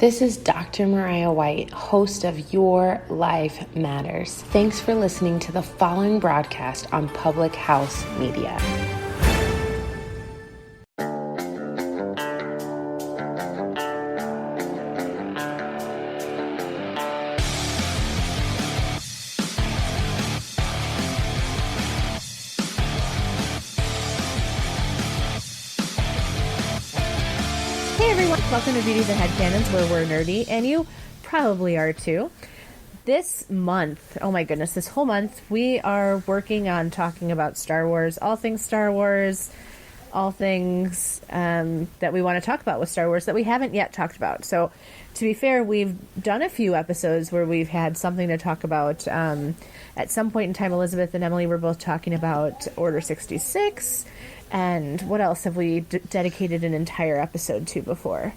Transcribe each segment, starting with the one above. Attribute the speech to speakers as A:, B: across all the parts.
A: This is Dr. Mariah White, host of Your Life Matters. Thanks for listening to the following broadcast on Public House Media.
B: Welcome to Beauties and Head Canons, where we're nerdy, and you probably are too. This month, oh my goodness, this whole month, we are working on talking about Star Wars, all things Star Wars, all things that we want to talk about with Star Wars that we haven't yet talked about. So, to be fair, we've done a few episodes where we've had something to talk about. At some point in time, Elizabeth and Emily were both talking about Order 66. And what else have we dedicated an entire episode to before?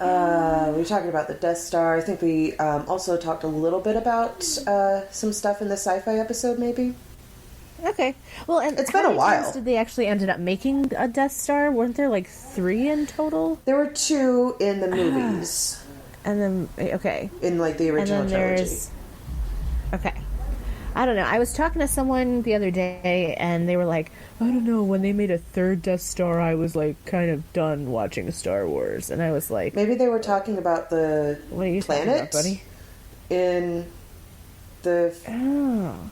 C: We were talking about the Death Star. I think we also talked a little bit about some stuff in the sci-fi episode, maybe.
B: Okay. Well, and
C: it's been a while.
B: How many times did they actually ended up making a Death Star? Weren't there like 3 in total?
C: There were 2 in the movies.
B: And then, okay.
C: In like the original trilogy.
B: Okay. I don't know. I was talking to someone the other day, and they were like, I don't know, when they made a 3rd Death Star, I was, like, kind of done watching Star Wars. And I was like...
C: Maybe they were talking about the
B: what are you
C: planet
B: talking about, buddy?
C: In the...
B: Oh.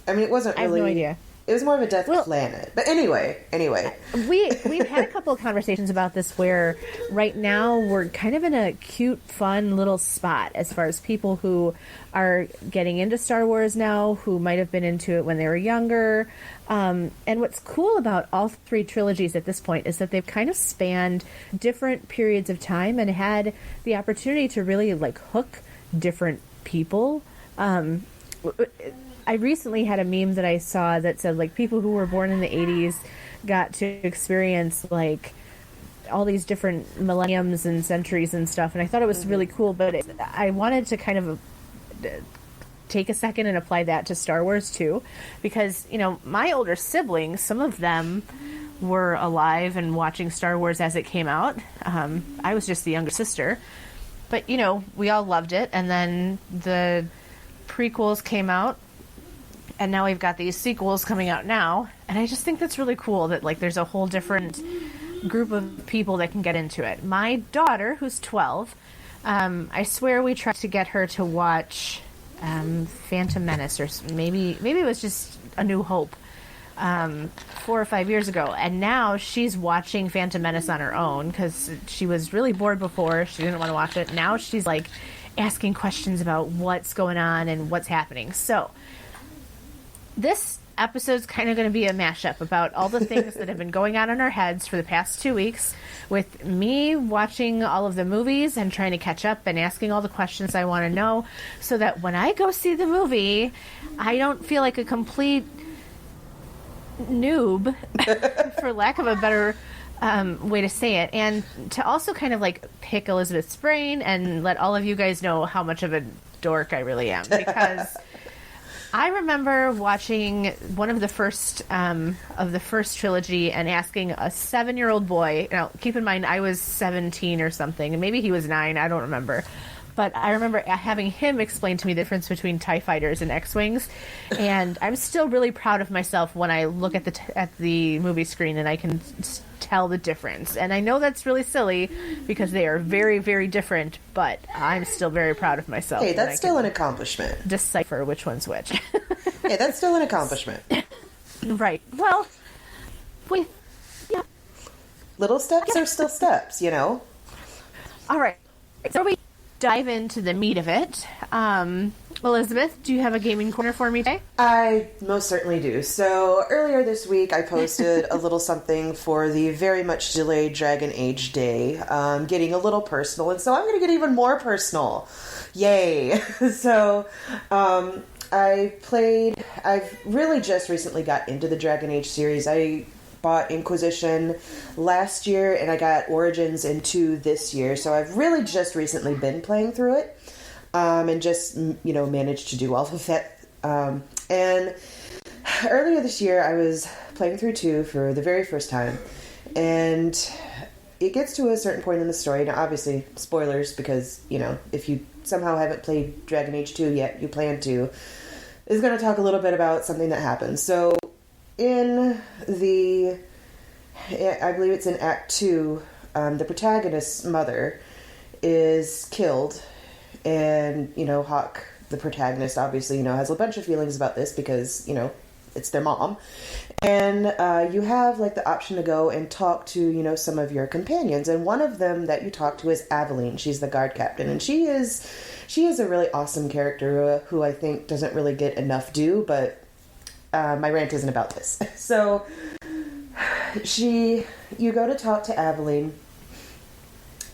C: I mean, it wasn't really...
B: I have no idea.
C: It was more of a death planet. But anyway.
B: We've had a couple of conversations about this where right now we're kind of in a cute, fun little spot as far as people who are getting into Star Wars now, who might have been into it when they were younger. And what's cool about all 3 trilogies at this point is that they've kind of spanned different periods of time and had the opportunity to really like hook different people. I recently had a meme that I saw that said, like, people who were born in the 80s got to experience, like, all these different millenniums and centuries and stuff, and I thought it was really cool, but I wanted to kind of take a second and apply that to Star Wars, too, because, you know, my older siblings, some of them were alive and watching Star Wars as it came out. I was just the younger sister, but, you know, we all loved it, and then the prequels came out, and now we've got these sequels coming out now. And I just think that's really cool that, like, there's a whole different group of people that can get into it. My daughter, who's 12, I swear we tried to get her to watch Phantom Menace, or maybe it was just A New Hope, 4 or 5 years ago. And now she's watching Phantom Menace on her own because she was really bored before. She didn't want to watch it. Now she's, like, asking questions about what's going on and what's happening. So... this episode's kind of going to be a mashup about all the things that have been going on in our heads for the past 2 weeks, with me watching all of the movies and trying to catch up and asking all the questions I want to know, so that when I go see the movie, I don't feel like a complete noob, for lack of a better way to say it, and to also kind of like pick Elizabeth's brain and let all of you guys know how much of a dork I really am, because... I remember watching one of the first trilogy and asking a 7-year-old boy. Now, keep in mind, I was 17 or something, and maybe he was 9. I don't remember. But I remember having him explain to me the difference between TIE fighters and X-Wings, and I'm still really proud of myself when I look at the movie screen and I can tell the difference. And I know that's really silly because they are very, very different, but I'm still very proud of myself.
C: Hey, that's still an accomplishment.
B: Decipher which one's which.
C: Hey, that's still an accomplishment.
B: Right. Well,
C: little steps are still steps, you know?
B: All right. So we dive into the meat of it. Elizabeth, do you have a gaming corner for me today?
C: I most certainly do. So earlier this week, I posted a little something for the very much delayed Dragon Age Day, getting a little personal, and so I'm going to get even more personal. Yay! So I've really just recently got into the Dragon Age series. I bought Inquisition last year, and I got Origins in 2 this year, so I've really just recently been playing through it. And just, you know, managed to do all of it. And earlier this year, I was playing through 2 for the very first time. And it gets to a certain point in the story. Now, obviously, spoilers, because, you know, if you somehow haven't played Dragon Age 2 yet, you plan to, is going to talk a little bit about something that happens. So, in the, I believe it's in Act 2, the protagonist's mother is killed, and, you know, Hawk, the protagonist, obviously, you know, has a bunch of feelings about this because, you know, it's their mom. And you have, like, the option to go and talk to, you know, some of your companions. And one of them that you talk to is Aveline. She's the guard captain. And she is a really awesome character who I think doesn't really get enough due, but my rant isn't about this. So, you go to talk to Aveline,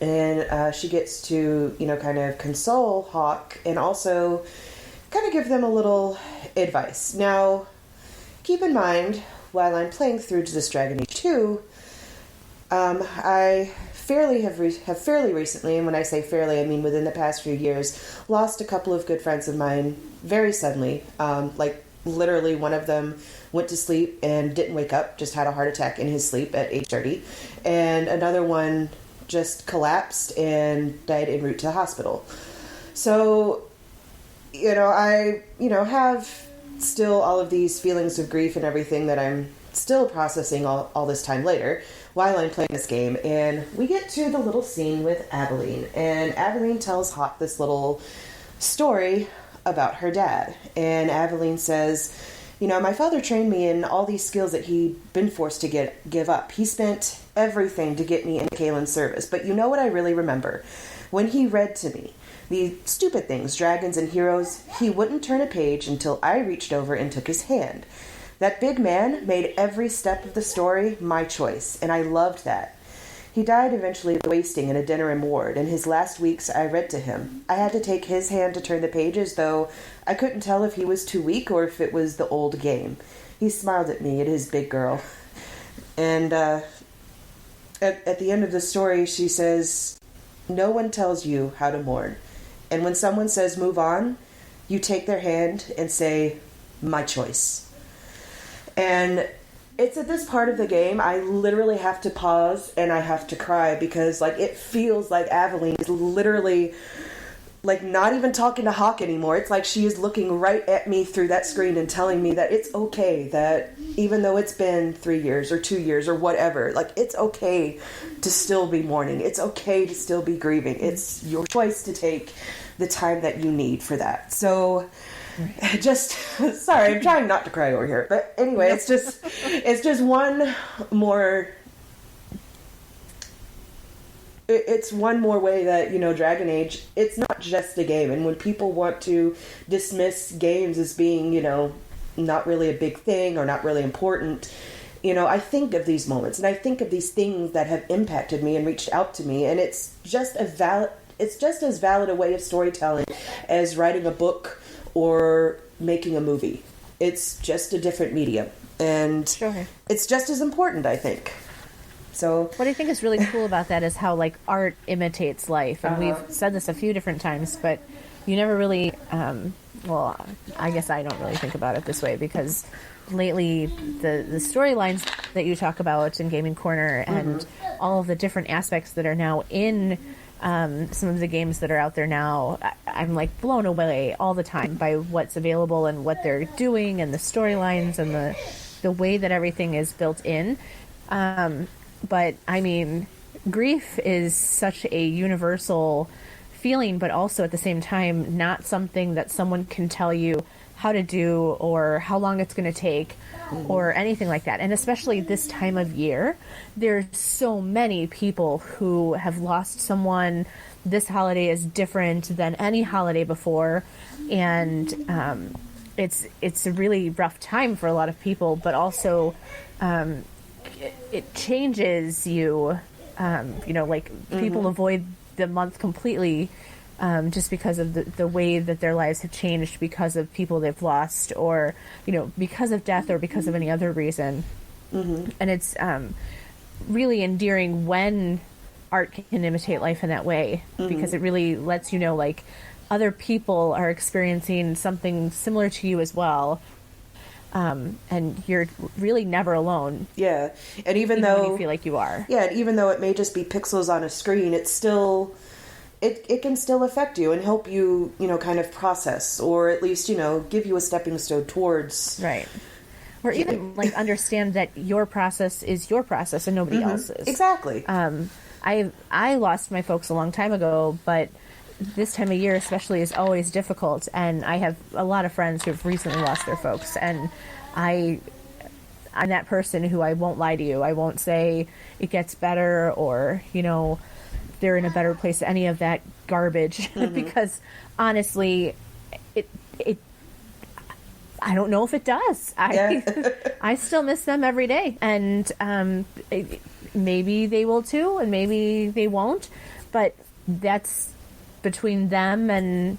C: and she gets to, you know, kind of console Hawk and also kind of give them a little advice. Now, keep in mind, while I'm playing through this Dragon Age 2, I have fairly recently, and when I say fairly, I mean within the past few years, lost a couple of good friends of mine very suddenly. Like, literally one of them went to sleep and didn't wake up, just had a heart attack in his sleep at age 30. And another one just collapsed and died en route to the hospital. So, you know, I, you know, have still all of these feelings of grief and everything that I'm still processing all this time later while I'm playing this game. And we get to the little scene with Aveline, and Aveline tells Hawk this little story about her dad. And Aveline says, you know, my father trained me in all these skills that he'd been forced to give up. He spent everything to get me into Kalen's service. But you know what I really remember? When he read to me the stupid things, dragons and heroes, he wouldn't turn a page until I reached over and took his hand. That big man made every step of the story my choice, and I loved that. He died eventually wasting in a dinner in ward. In his last weeks, I read to him. I had to take his hand to turn the pages, though I couldn't tell if he was too weak or if it was the old game. He smiled at me, at his big girl. And at the end of the story, she says, no one tells you how to mourn. And when someone says move on, you take their hand and say, my choice. And it's at this part of the game I literally have to pause and I have to cry because, like, it feels like Aveline is literally, like, not even talking to Hawk anymore. It's like she is looking right at me through that screen and telling me that it's okay, that even though it's been 3 years or 2 years or whatever, like, it's okay to still be mourning. It's okay to still be grieving. It's your choice to take the time that you need for that. So, just, sorry, I'm trying not to cry over here. But anyway, it's just one more... It's one more way that, you know, Dragon Age, it's not just a game. And when people want to dismiss games as being, you know, not really a big thing or not really important, you know, I think of these moments and I think of these things that have impacted me and reached out to me. And it's just as valid a way of storytelling as writing a book or making a movie. It's just a different medium. And
B: Sure.
C: It's just as important, I think. So
B: what I think is really cool about that is how, like, art imitates life. And we've said this a few different times, but you never really, well, I guess I don't really think about it this way because lately the storylines that you talk about in Gaming Corner and all of the different aspects that are now in some of the games that are out there now, I'm like blown away all the time by what's available and what they're doing and the storylines and the way that everything is built in. But I mean, grief is such a universal feeling, but also at the same time, not something that someone can tell you how to do or how long it's going to take or anything like that. And especially this time of year, there's so many people who have lost someone. This holiday is different than any holiday before. And it's a really rough time for a lot of people, but also it changes you. You know, like people avoid the month completely just because of the way that their lives have changed because of people they've lost or, you know, because of death or because of any other reason. And it's really endearing when art can imitate life in that way because it really lets you know, like, other people are experiencing something similar to you as well. and you're really never alone.
C: Yeah, and even
B: Even
C: though
B: when you feel like you are.
C: yeah, and even though it may just be pixels on a screen, it's still it can still affect you and help you, kind of process, or at least, give you a stepping stone towards
B: Right. Or even like understand that your process is your process and nobody else's.
C: Exactly.
B: I lost my folks a long time ago, but this time of year especially is always difficult, and I have a lot of friends who have recently lost their folks, and I'm that person who I won't lie to you. I won't say it gets better or, they're in a better place, any of that garbage, because honestly, it I don't know if it does. I still miss them every day, and maybe they will too, and maybe they won't, but that's between them and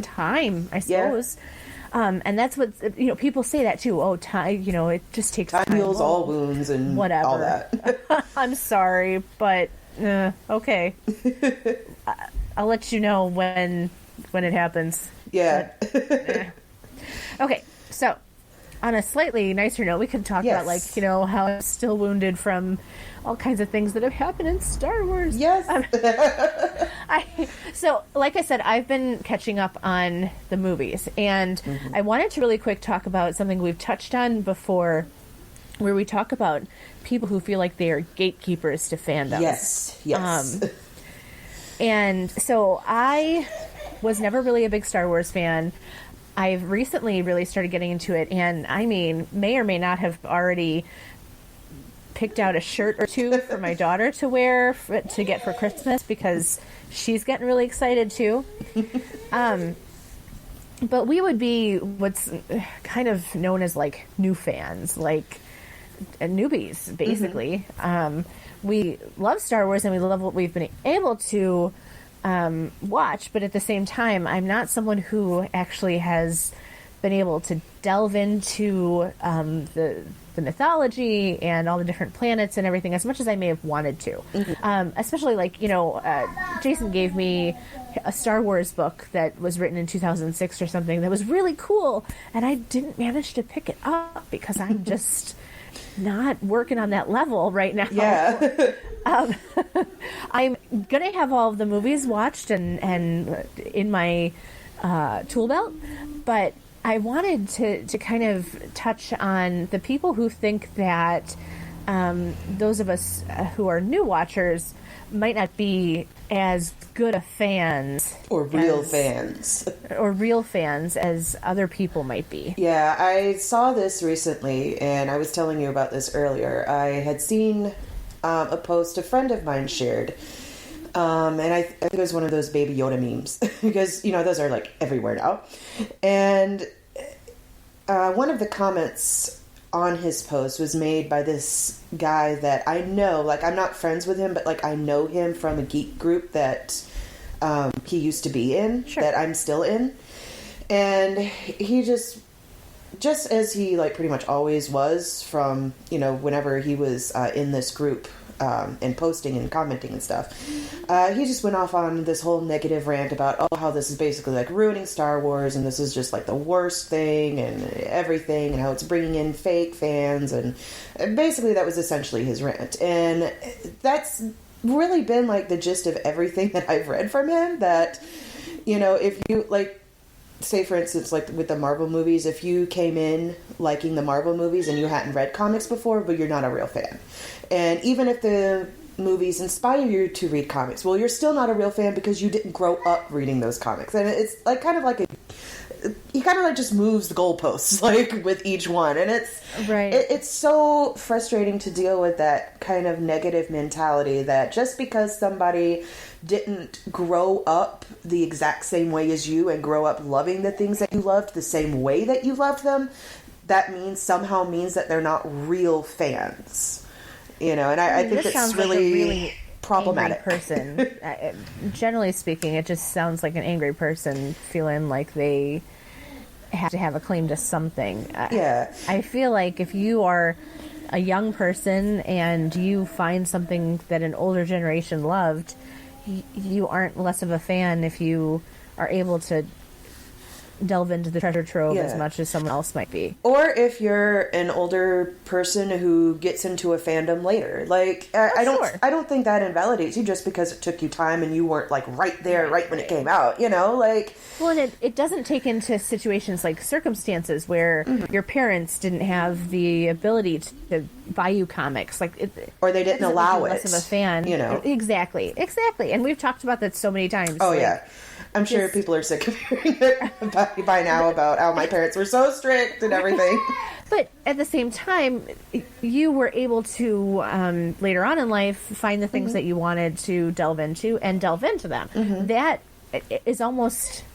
B: time, I suppose. And that's what, people say that too. Oh, time, it just takes time.
C: Heals all wounds and
B: whatever.
C: All that.
B: I'm sorry, but okay. I'll let you know when it happens.
C: Yeah.
B: But, okay, so on a slightly nicer note, we could talk about how I'm still wounded from all kinds of things that have happened in Star Wars.
C: Yes.
B: So, like I said, I've been catching up on the movies, and I wanted to really quick talk about something we've touched on before, where we talk about people who feel like they are gatekeepers to fandoms.
C: Yes.
B: And so I was never really a big Star Wars fan. I've recently really started getting into it, and I mean, may or may not have already picked out a shirt or two for my daughter to wear to get for Christmas, because she's getting really excited too. But we would be what's kind of known as like new fans, like newbies, basically. We love Star Wars and we love what we've been able to watch, but at the same time, I'm not someone who actually has been able to delve into the mythology and all the different planets and everything as much as I may have wanted to. Especially like, Jason gave me a Star Wars book that was written in 2006 or something that was really cool, and I didn't manage to pick it up because I'm just not working on that level right now.
C: Yeah.
B: I'm gonna have all of the movies watched and in my tool belt, but I wanted to kind of touch on the people who think that those of us who are new watchers might not be as good of fans
C: or real fans
B: as other people might be.
C: Yeah, I saw this recently, and I was telling you about this earlier. I had seen a post a friend of mine shared, and I think it was one of those Baby Yoda memes, because, those are like everywhere now. And one of the comments on his post was made by this guy that I know, like, I'm not friends with him, but like I know him from a geek group that he used to be in, that I'm still in. And he just as he like pretty much always was from, whenever he was in this group and posting and commenting and stuff, he just went off on this whole negative rant about how this is basically like ruining Star Wars, and this is just like the worst thing and everything, and how it's bringing in fake fans, and basically that was essentially his rant. And that's really been like the gist of everything that I've read from him, that if you like, say for instance, like with the Marvel movies, if you came in liking the Marvel movies and you hadn't read comics before, but you're not a real fan, and even if the movies inspire you to read comics, well, you're still not a real fan because you didn't grow up reading those comics. And it's like kind of like he kind of like just moves the goalposts like with each one, and it's so frustrating to deal with that kind of negative mentality that just because somebody didn't grow up the exact same way as you and grow up loving the things that you loved the same way that you loved them, that somehow means that they're not real fans. And I think that's really problematic.
B: Person. Generally speaking, it just sounds like an angry person feeling like they have to have a claim to something.
C: Yeah.
B: I feel like if you are a young person and you find something that an older generation loved, you aren't less of a fan if you are able to delve into the treasure trove as much as someone else might be.
C: Or if you're an older person who gets into a fandom later. Like, I don't think that invalidates you just because it took you time and you weren't, like, right there right when it came out, you know? Like...
B: Well, and it doesn't take into situations like circumstances where your parents didn't have the ability to buy you comics.
C: Or they didn't allow it.
B: Less of a fan.
C: You know?
B: Exactly. And we've talked about that so many times.
C: Oh, yeah. I'm sure people are sick of hearing it by now about how my parents were so strict and everything.
B: But at the same time, you were able to, later on in life, find the things that you wanted to delve into and delve into them. That is almost...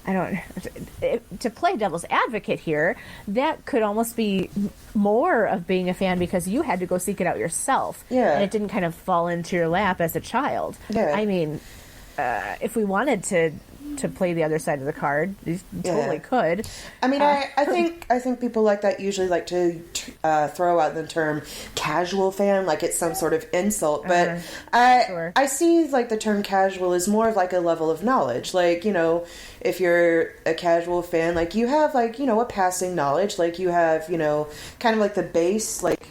B: to play devil's advocate here, that could almost be more of being a fan because you had to go seek it out yourself.
C: Yeah.
B: And it didn't kind of fall into your lap as a child.
C: Yeah.
B: I mean, if we wanted to play the other side of the card, you totally could.
C: I mean, I think people like that usually like to throw out the term casual fan, like it's some sort of insult. But I see like the term casual is more of like a level of knowledge. Like, you know, if you're a casual fan, like you have like, you know, a passing knowledge. Like you have, you know, kind of like the base, like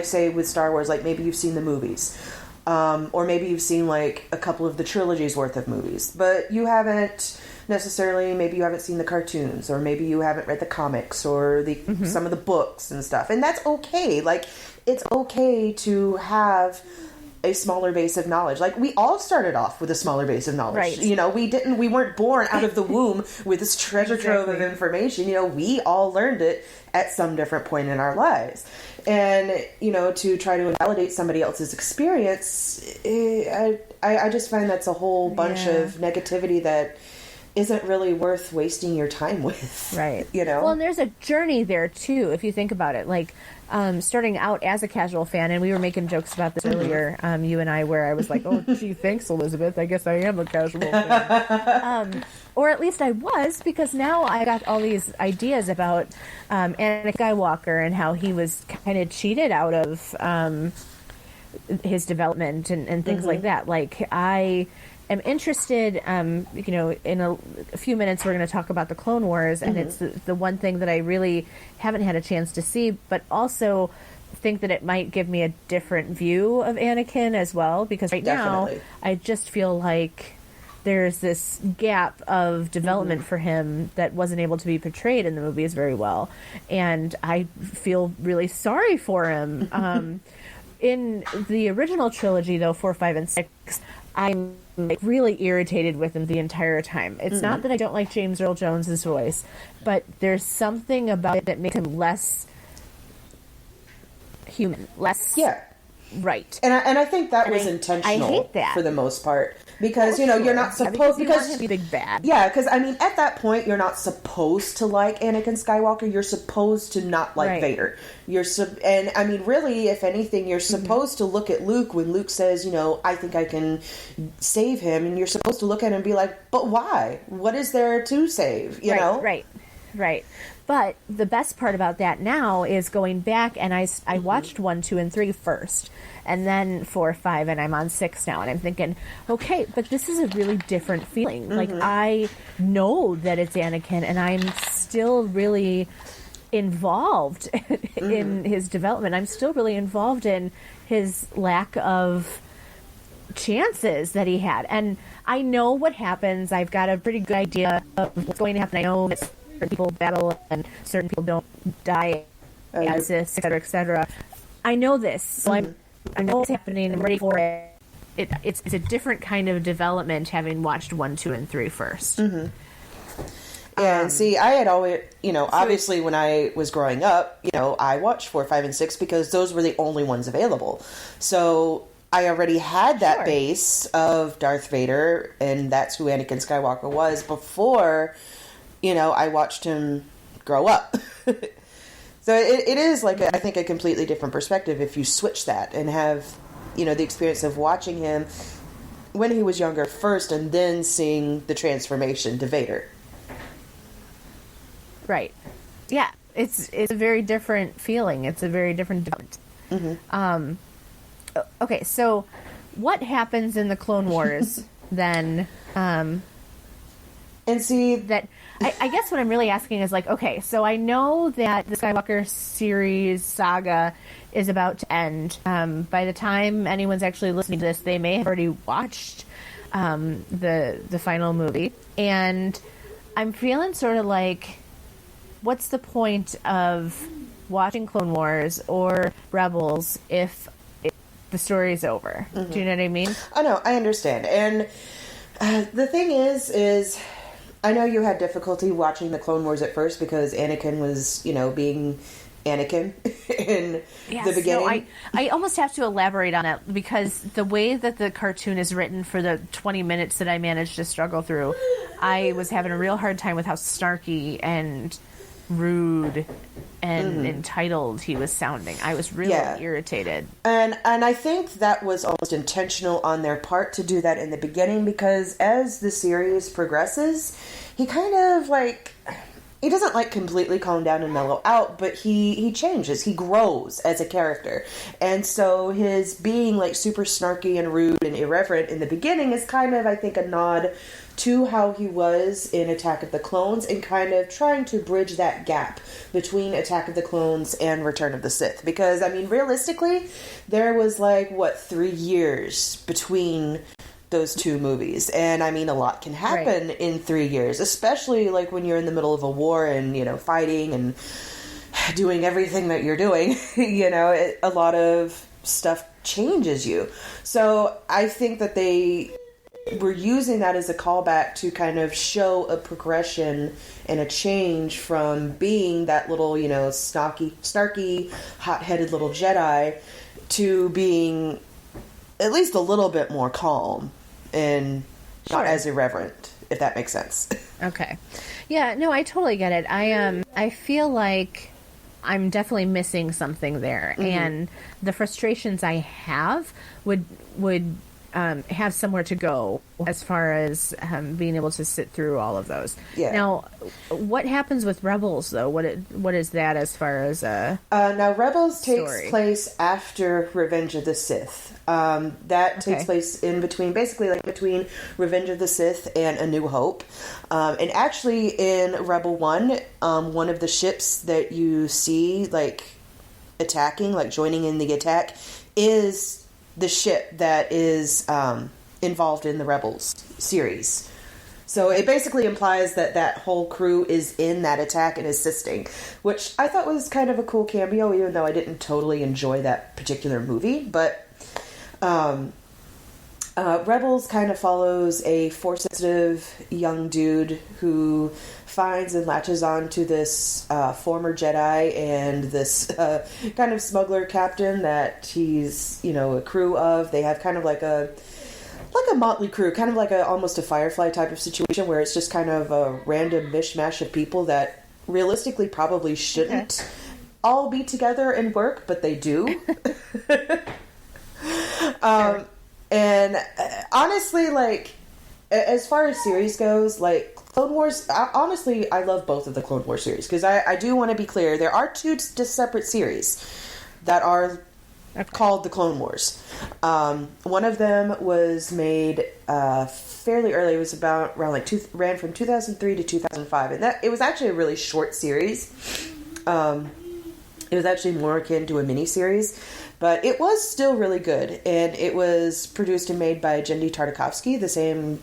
C: say with Star Wars, like maybe you've seen the movies. Or maybe you've seen like a couple of the trilogy's worth of movies, but you haven't necessarily, maybe you haven't seen the cartoons, or maybe you haven't read the comics or some of the books and stuff. And that's okay. Like, it's okay to have a smaller base of knowledge. Like, we all started off with a smaller base of knowledge.
B: Right.
C: You know, we weren't born out of the womb with this treasure trove of information. You know, we all learned it at some different point in our lives. And, you know, to try to invalidate somebody else's experience, I just find that's a whole bunch of negativity that isn't really worth wasting your time with.
B: Right.
C: You know?
B: Well, and there's a journey there, too, if you think about it. Like, starting out as a casual fan, and we were making jokes about this earlier, you and I, where I was like, oh, gee, thanks, Elizabeth. I guess I am a casual fan. Or at least I was, because now I got all these ideas about Anakin Skywalker and how he was kind of cheated out of his development and things like that. Like, I am interested, you know, in a few minutes we're going to talk about the Clone Wars, and it's the one thing that I really haven't had a chance to see, but also think that it might give me a different view of Anakin as well, because now I just feel like there's this gap of development for him that wasn't able to be portrayed in the movies very well, and I feel really sorry for him. In the original trilogy, though, 4, 5, and 6, I'm like really irritated with him the entire time. It's not that I don't like James Earl Jones's voice, but there's something about it that makes him less human, less right.
C: And I think that was intentional.
B: I hate that
C: for the most part, because you know you're not supposed
B: because you want him to be big bad.
C: Yeah, because I mean at that point you're not supposed to like Anakin Skywalker. You're supposed to not like Vader. And I mean really, if anything, you're supposed to look at Luke when Luke says, you know, I think I can save him, and you're supposed to look at him and be like, but why? What is there to save? You know,
B: right. But the best part about that now is going back, and I watched 1, 2, and 3 first, and then 4, 5, and I'm on 6 now, and I'm thinking, okay, but this is a really different feeling. Like, I know that it's Anakin, and I'm still really involved in his development. I'm still really involved in his lack of chances that he had. And I know what happens. I've got a pretty good idea of what's going to happen. I know that certain people battle and certain people don't die as this, et cetera, et cetera. I know this. So I know what's happening. I'm ready for it. It's a different kind of development having watched 1, 2, and 3 first.
C: And see, I had always, you know, obviously when I was growing up, you know, I watched 4, 5, and 6 because those were the only ones available. So I already had that base of Darth Vader, and that's who Anakin Skywalker was before, you know, I watched him grow up. So it is like, I think, a completely different perspective if you switch that and have, you know, the experience of watching him when he was younger first and then seeing the transformation to Vader.
B: Right. Yeah. It's a very different feeling. It's a very different development. Okay, so what happens in the Clone Wars then
C: And see
B: that I guess what I'm really asking is like, okay, so I know that the Skywalker series saga is about to end. By the time anyone's actually listening to this, they may have already watched the final movie, and I'm feeling sort of like, what's the point of watching Clone Wars or Rebels if the story's over? Do you know what I mean?
C: I know, I understand. And the thing is I know you had difficulty watching the Clone Wars at first because Anakin was, being Anakin in the beginning.
B: No, I almost have to elaborate on that because the way that the cartoon is written for the 20 minutes that I managed to struggle through, I was having a real hard time with how snarky and rude and entitled he was sounding. I was really irritated. And
C: I think that was almost intentional on their part to do that in the beginning because as the series progresses, he kind of he doesn't completely calm down and mellow out, but he changes. He grows as a character. And so his being super snarky and rude and irreverent in the beginning is kind of, I think, a nod to how he was in Attack of the Clones and kind of trying to bridge that gap between Attack of the Clones and Return of the Sith. Because, realistically, there was 3 years between those two movies. And, a lot can happen in 3 years, especially, when you're in the middle of a war and, fighting and doing everything that you're doing. A lot of stuff changes you. So, I think that they we're using that as a callback to kind of show a progression and a change from being that little, snarky, hot-headed little Jedi to being at least a little bit more calm and not as irreverent, if that makes sense.
B: Okay. Yeah, no, I totally get it. I feel like I'm definitely missing something there, and the frustrations I have would have somewhere to go as far as being able to sit through all of those. Yeah. Now, what happens with Rebels, though? What is that as far as
C: now, Rebels takes place after Revenge of the Sith. That takes place in between, basically between Revenge of the Sith and A New Hope. And actually, in Rebel 1, one of the ships that you see, attacking, joining in the attack, is the ship that is involved in the Rebels series. So it basically implies that that whole crew is in that attack and assisting, which I thought was kind of a cool cameo, even though I didn't totally enjoy that particular movie. But Rebels kind of follows a Force-sensitive young dude who finds and latches on to this former Jedi and this kind of smuggler captain that he's, a crew of. They have kind of like a motley crew, kind of almost a Firefly type of situation where it's just kind of a random mishmash of people that realistically probably shouldn't all be together and work, but they do. And honestly, as far as series goes, Clone Wars, honestly, I love both of the Clone Wars series, because I do want to be clear, there are two separate series that are called the Clone Wars. One of them was made fairly early. It was about ran from 2003 to 2005, and it was actually a really short series. It was actually more akin to a mini-series, but it was still really good, and it was produced and made by Genndy Tartakovsky, the same,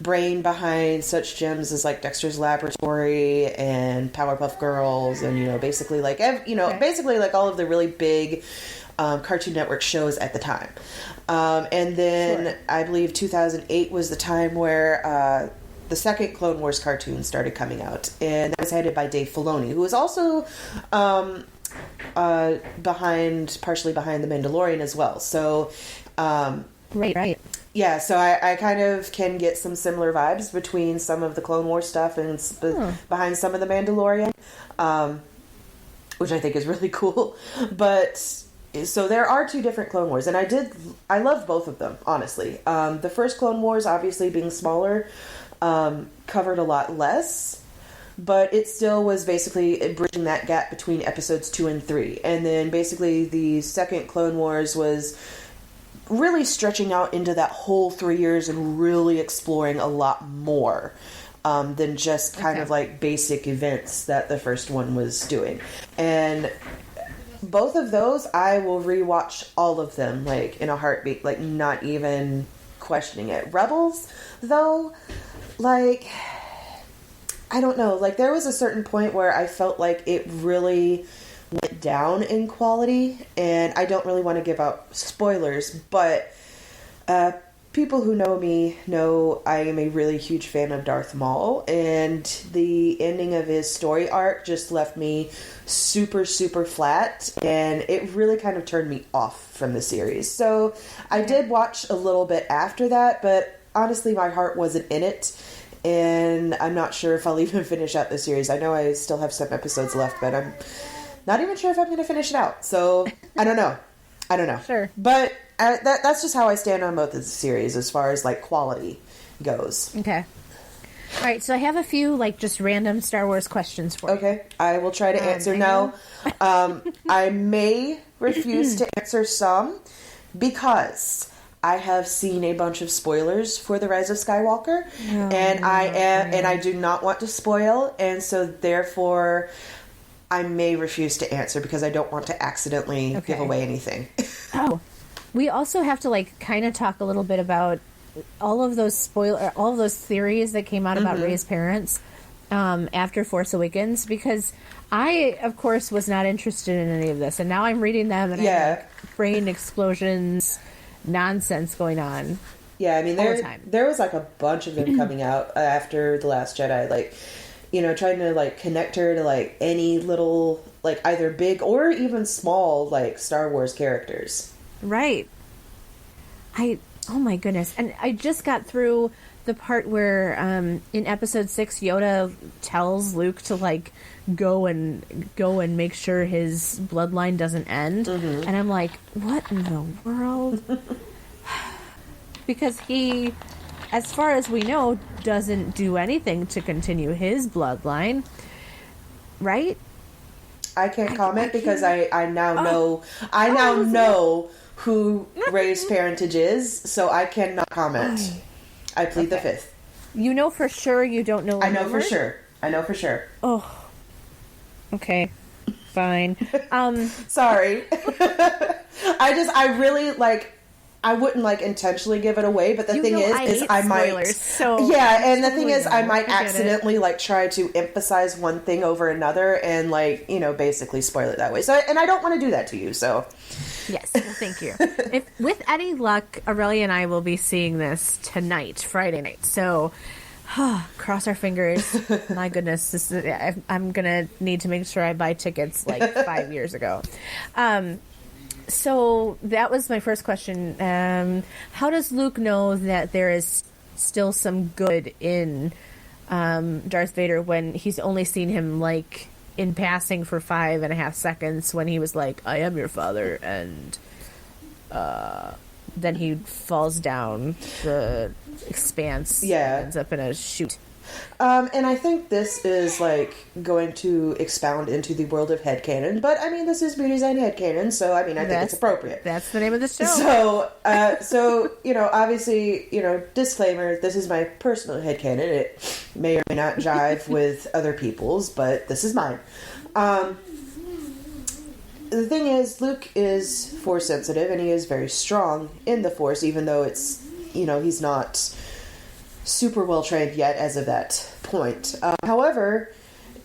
C: brain behind such gems as Dexter's Laboratory and Powerpuff Girls, and basically basically all of the really big Cartoon Network shows at the time. And then I believe 2008 was the time where the second Clone Wars cartoon started coming out, and that was headed by Dave Filoni, who was also partially behind The Mandalorian as well. So,
B: right.
C: Yeah, so I kind of can get some similar vibes between some of the Clone Wars stuff and behind some of The Mandalorian, which I think is really cool. But so there are two different Clone Wars, and I love both of them, honestly. The first Clone Wars, obviously being smaller, covered a lot less, but it still was basically bridging that gap between episodes 2 and 3. And then basically the second Clone Wars was really stretching out into that whole 3 years and really exploring a lot more than just kind of like basic events that the first one was doing. And both of those, I will rewatch all of them, like, in a heartbeat, like, not even questioning it. Rebels, though, like, I don't know, like, there was a certain point where I felt like it really went down in quality, and I don't really want to give out spoilers, but people who know me know I am a really huge fan of Darth Maul, and the ending of his story arc just left me super, super flat, and it really kind of turned me off from the series. So I did watch a little bit after that, but honestly, my heart wasn't in it, and I'm not sure if I'll even finish out the series. I know I still have some episodes left, but I'm not even sure if I'm going to finish it out. So I don't know.
B: Sure.
C: But that's just how I stand on both of the series as far as, like, quality goes.
B: Okay. All right, so I have a few, like, just random Star Wars questions for you.
C: Okay, I will try to answer now. I may refuse to answer some because I have seen a bunch of spoilers for The Rise of Skywalker, and I do not want to spoil, and so therefore I may refuse to answer because I don't want to accidentally give away anything.
B: Oh, we also have to, like, kind of talk a little bit about all of those theories that came out about Rey's parents after Force Awakens, because I, of course, was not interested in any of this, and now I'm reading them, and I have, like, brain explosions, nonsense going on.
C: Yeah, I mean, there was, like, a bunch of them coming out after The Last Jedi, like, you know, trying to, like, connect her to, like, any little, like, either big or even small, like, Star Wars characters.
B: Right. Oh my goodness. And I just got through the part where in episode 6 Yoda tells Luke to, like, go and make sure his bloodline doesn't end. And I'm like, what in the world? Because he, as far as we know, doesn't do anything to continue his bloodline. Right?
C: I can't comment because I now know who Rey's parentage is, so I cannot comment. I plead the fifth.
B: You know for sure you don't know.
C: I know for sure.
B: Oh. Okay. Fine.
C: Sorry. I really, like, I wouldn't, like, intentionally give it away, but the thing is I might.
B: Spoilers, so
C: and the thing is, I might accidentally, like, try to emphasize one thing over another and, like, you know, basically spoil it that way. So, and I don't want to do that to you, so.
B: Yes, well, thank you. If with any luck, Aurelia and I will be seeing this tonight, Friday night. So, cross our fingers. My goodness, I'm gonna need to make sure I buy tickets like 5 years ago. So that was my first question. How does Luke know that there is still some good in Darth Vader when he's only seen him, like, in passing for 5.5 seconds when he was like, I am your father, and then he falls down the expanse and ends up in a chute.
C: And I think this is, like, going to expound into the world of headcanon, but, I mean, this is Beauty Design Headcanon, so, I mean, I think it's appropriate.
B: That's the name of the show.
C: So, you know, obviously, you know, disclaimer, this is my personal headcanon. It may or may not jive with other people's, but this is mine. The thing is, Luke is Force sensitive, and he is very strong in the Force, even though it's, you know, he's not super well trained yet as of that point. However,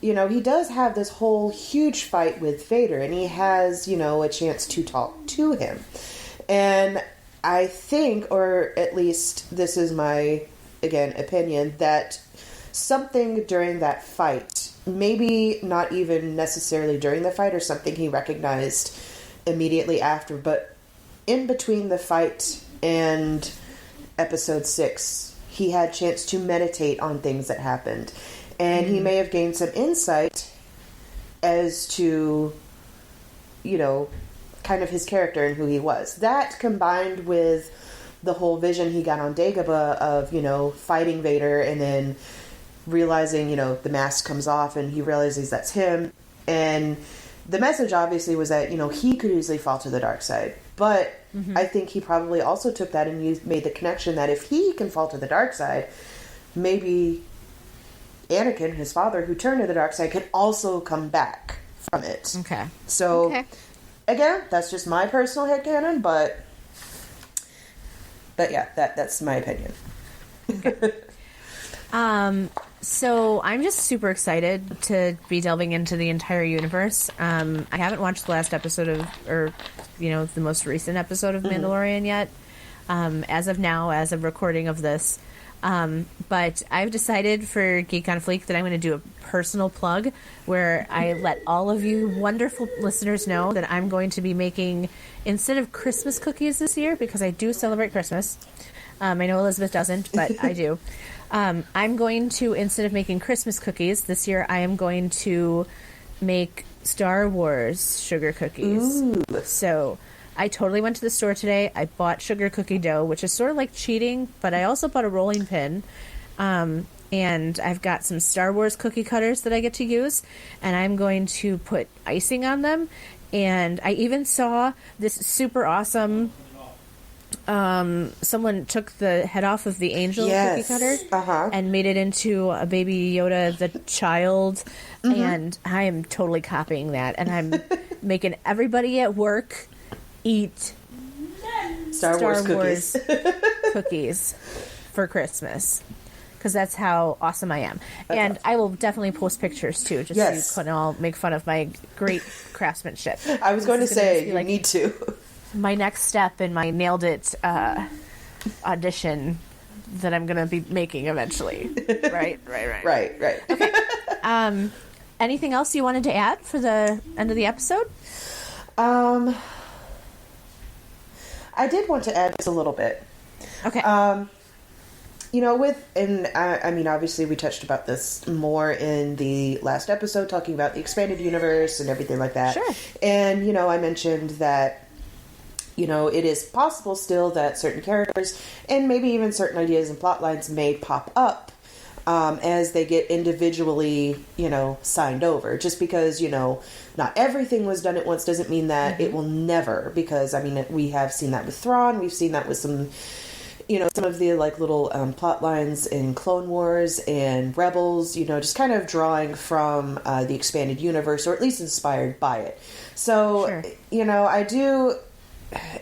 C: you know, he does have this whole huge fight with Vader, and he has, you know, a chance to talk to him. And I think, or at least this is my, again, opinion, that something during that fight, maybe not even necessarily during the fight or something he recognized immediately after, but in between the fight and episode 6, he had a chance to meditate on things that happened. And he may have gained some insight as to, you know, kind of his character and who he was. That combined with the whole vision he got on Dagobah of, you know, fighting Vader and then realizing, you know, the mask comes off and he realizes that's him. And the message obviously was that, you know, he could easily fall to the dark side. But I think he probably also took that and made the connection that if he can fall to the dark side, maybe Anakin, his father, who turned to the dark side, can also come back from it.
B: Okay.
C: So, again, that's just my personal headcanon, but yeah, that's my opinion.
B: So I'm just super excited to be delving into the entire universe. I haven't watched the last episode the most recent episode of Mandalorian yet. As of now, as of recording of this. But I've decided for Geek on Fleek that I'm going to do a personal plug where I let all of you wonderful listeners know that I'm going to be making, instead of Christmas cookies this year, because I do celebrate Christmas. I know Elizabeth doesn't, but I do. I'm going to, instead of making Christmas cookies this year, I am going to make Star Wars sugar cookies.
C: Ooh.
B: So I totally went to the store today. I bought sugar cookie dough, which is sort of like cheating, but I also bought a rolling pin. And I've got some Star Wars cookie cutters that I get to use, and I'm going to put icing on them. And I even saw this super awesome... someone took the head off of the angel cookie cutter and made it into a baby Yoda the child, and I am totally copying that, and I'm making everybody at work eat
C: Star Wars
B: cookies for Christmas, because that's how awesome I am. And I will definitely post pictures too, just so you can all make fun of my great craftsmanship.
C: I was going to say, you need to.
B: My next step in my Nailed It audition that I'm going to be making eventually. Right.
C: Okay.
B: Anything else you wanted to add for the end of the episode?
C: I did want to add just a little bit.
B: Okay.
C: I mean, obviously we touched about this more in the last episode, talking about the expanded universe and everything like that.
B: Sure.
C: And, I mentioned that it is possible still that certain characters and maybe even certain ideas and plot lines may pop up as they get individually, signed over. Just because, not everything was done at once doesn't mean that it will never. Because, I mean, we have seen that with Thrawn. We've seen that with some of the, little plot lines in Clone Wars and Rebels, just kind of drawing from the expanded universe, or at least inspired by it. So,
B: sure.
C: I do...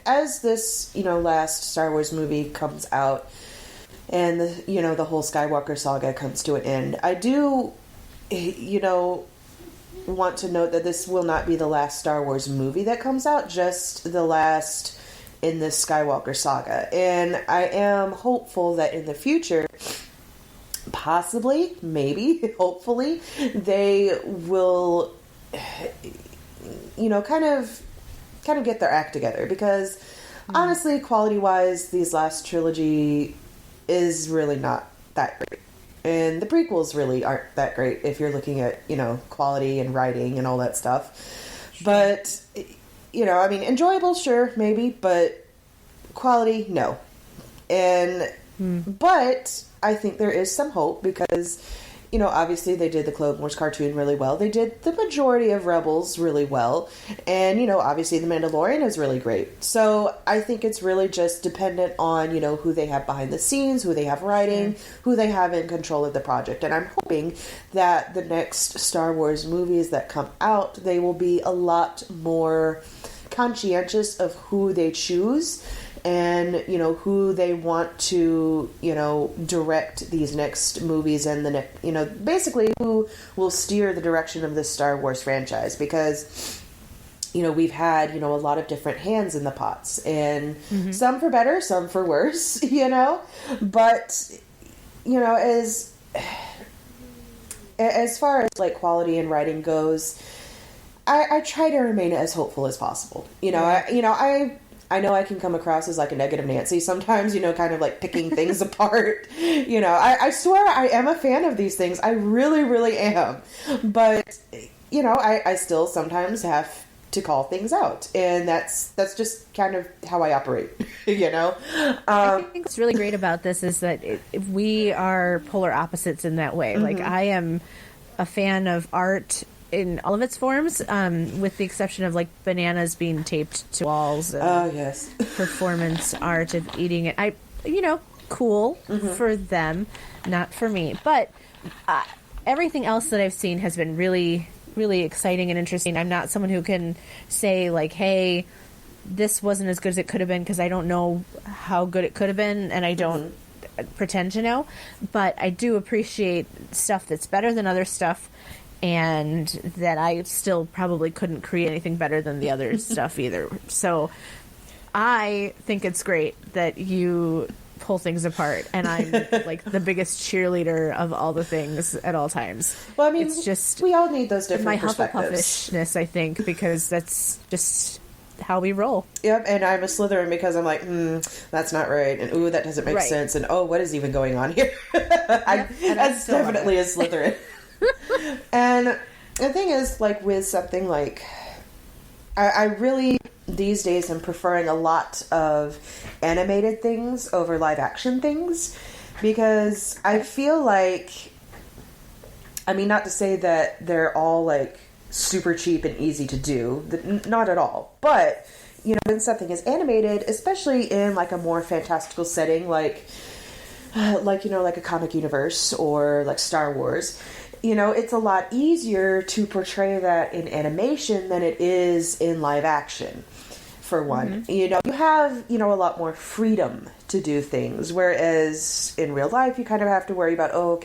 C: As this, last Star Wars movie comes out and the whole Skywalker saga comes to an end, I do, want to note that this will not be the last Star Wars movie that comes out, just the last in this Skywalker saga. And I am hopeful that in the future, possibly, maybe, hopefully, they will, kind of get their act together, because honestly, quality-wise, these last trilogy is really not that great. And the prequels really aren't that great if you're looking at, quality and writing and all that stuff. Sure. But, I mean, enjoyable, sure, maybe, but quality, no. And, but I think there is some hope, because, obviously they did the Clone Wars cartoon really well. They did the majority of Rebels really well. And, obviously The Mandalorian is really great. So I think it's really just dependent on, who they have behind the scenes, who they have writing, who they have in control of the project. And I'm hoping that the next Star Wars movies that come out, they will be a lot more conscientious of who they choose and, who they want to, direct these next movies and basically who will steer the direction of this Star Wars franchise. Because, we've had, a lot of different hands in the pots, and some for better, some for worse, but, as far as quality and writing goes, I try to remain as hopeful as possible. I know I can come across as a negative Nancy sometimes, kind of picking things apart. I swear I am a fan of these things. I really, really am. But, I still sometimes have to call things out. And that's just kind of how I operate,
B: I think what's really great about this is that we are polar opposites in that way. I am a fan of art in all of its forms, with the exception of like bananas being taped to walls. And
C: Oh, yes.
B: performance art of eating it. Cool for them, not for me. But everything else that I've seen has been really, really exciting and interesting. I'm not someone who can say like, hey, this wasn't as good as it could have been, because I don't know how good it could have been, and I don't pretend to know. But I do appreciate stuff that's better than other stuff, and that I still probably couldn't create anything better than the other stuff either. So I think it's great that you pull things apart, and I'm like the biggest cheerleader of all the things at all times.
C: Well, I mean,
B: it's just
C: we all need those different
B: my
C: perspectives.
B: Hufflepuffishness, I think, because that's just how we roll.
C: Yep, and I'm a Slytherin because I'm like, that's not right, and ooh, that doesn't make sense, and oh, what is even going on here? That's definitely a Slytherin. And the thing is, like, with something like, I really, these days, am preferring a lot of animated things over live action things, because I feel like, I mean, not to say that they're all, like, super cheap and easy to do, not at all, but, when something is animated, especially in, like, a more fantastical setting, like a comic universe, or, like, Star Wars, it's a lot easier to portray that in animation than it is in live action, for one. You have, a lot more freedom to do things, whereas in real life, you kind of have to worry about, how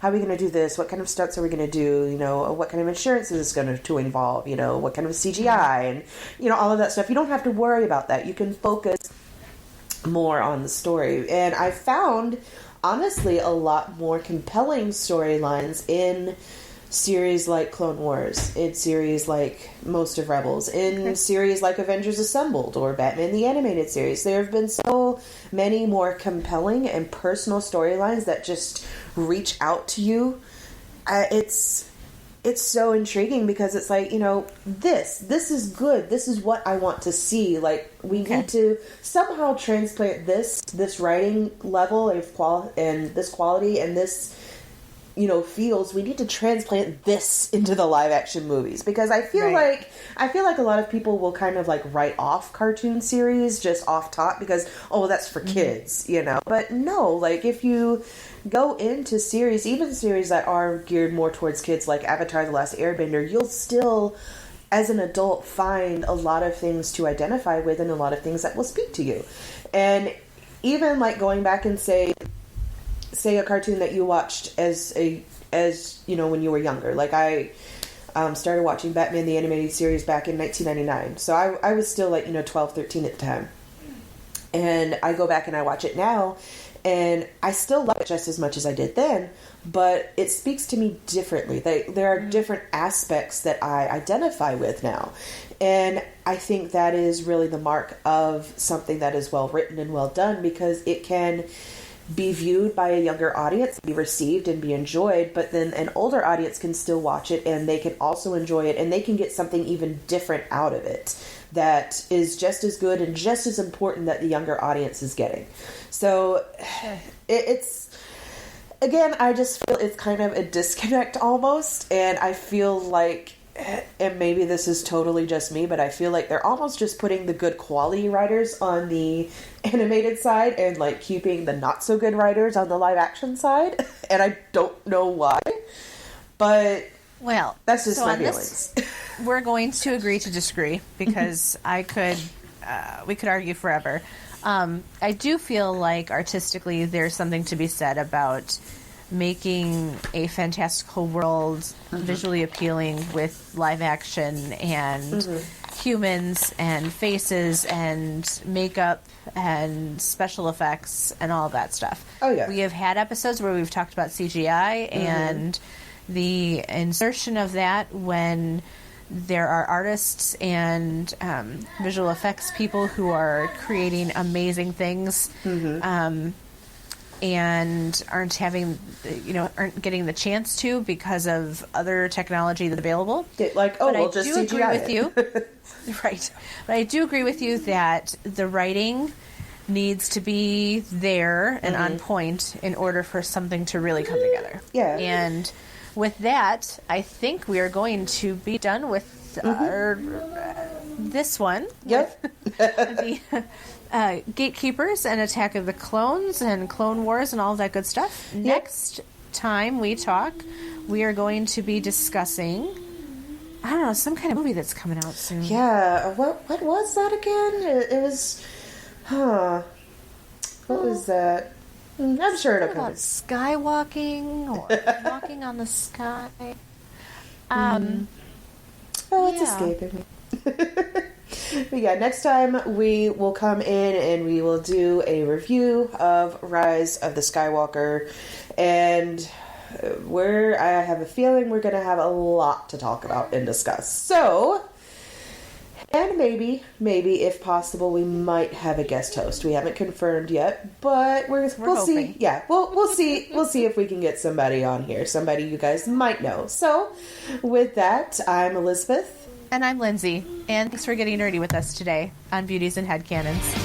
C: are we going to do this? What kind of stunts are we going to do? What kind of insurance is this going to involve? What kind of CGI? And, all of that stuff. You don't have to worry about that. You can focus more on the story. And I found, honestly, a lot more compelling storylines in series like Clone Wars, in series like most of Rebels, in series like Avengers Assembled or Batman the Animated Series. There have been so many more compelling and personal storylines that just reach out to you. It's so intriguing, because it's like, this is good. This is what I want to see. Like, we need to somehow transplant this writing level and this quality and this, feels. We need to transplant this into the live action movies, because I feel like a lot of people will kind of like write off cartoon series just off top because, that's for kids, But no, like, if you go into series, even series that are geared more towards kids, like Avatar: The Last Airbender, you'll still, as an adult, find a lot of things to identify with and a lot of things that will speak to you. And even like going back and say a cartoon that you watched as when you were younger. Like, I started watching Batman the Animated Series back in 1999. So I was still like, 12, 13 at the time. And I go back and I watch it now, and I still love it just as much as I did then, but it speaks to me differently. There are different aspects that I identify with now. And I think that is really the mark of something that is well written and well done, because it can be viewed by a younger audience, be received and be enjoyed, but then an older audience can still watch it and they can also enjoy it, and they can get something even different out of it that is just as good and just as important that the younger audience is getting. So it's, again, I just feel it's kind of a disconnect almost, and I feel like, and maybe this is totally just me, but I feel like they're almost just putting the good quality writers on the animated side and like keeping the not so good writers on the live action side. And I don't know why, but that's just my feelings.
B: We're going to agree to disagree, because we could argue forever. I do feel like artistically there's something to be said about making a fantastical world visually appealing with live action and humans and faces and makeup and special effects and all that stuff.
C: Oh, yeah.
B: We have had episodes where we've talked about CGI and the insertion of that when there are artists and visual effects people who are creating amazing things and aren't getting the chance to because of other technology that's available.
C: Like, just CGI
B: agree with you. Right. But I do agree with you that the writing needs to be there and on point in order for something to really come together.
C: Yeah.
B: And with that, I think we are going to be done with our, this one.
C: Yep.
B: The Gatekeepers and Attack of the Clones and Clone Wars and all that good stuff.
C: Yep.
B: Next time we talk, we are going to be discussing, I don't know, some kind of movie that's coming out soon.
C: Yeah. What was that again? It was... What was that? I'm sure it'll come.
B: About skywalking or walking on the sky.
C: It's escaping me. But yeah, next time we will come in and we will do a review of Rise of the Skywalker, and I have a feeling we're going to have a lot to talk about and discuss. So, and maybe if possible, we might have a guest host. We haven't confirmed yet, but we'll
B: hoping.
C: see. Yeah, we'll see. We'll see if we can get somebody on here, somebody you guys might know. So, with that, I'm Elizabeth.
B: And I'm Lindsay, and thanks for getting nerdy with us today on Beauties and Headcanons.